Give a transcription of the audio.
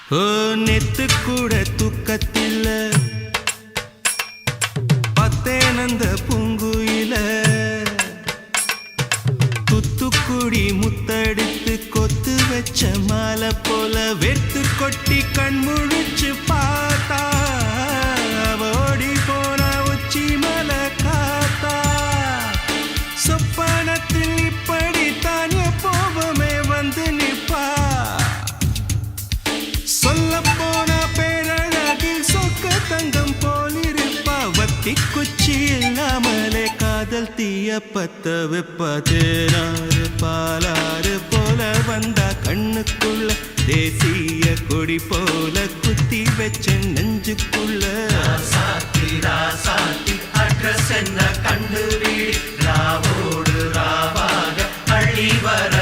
ஓ நெத்து கூட தூக்கத்தில்ல பத்தேனந்த பூங்குயில துத்துக்குடி முத்தடித்து கொத்து வச்ச மாலை போல வெத்து கொட்டி கண் முழிச்சு பார்த்தா ஓடி போன உச்சி மலை காத்தா சொப்பனத்தில் இப்படித்தான் எப்போவுமே வந்து நிப்பா சொல்ல போன பேரழகில் சொக்க தங்கம் போலிருப்பா வத்தி குச்சி இல்லாமலே காதல் தீய பத்த வெப்ப தேனாறு பாலாறு போல வந்தா கண்ணுக்குள்ள தேசிய கொடி போல குத்தி வச்ச நெஞ்சுக்குள்ள ராசாத்தி அட்ரஸ் என்ன கண்டு வீடி ராவோடு ராவாக அள்ளி வர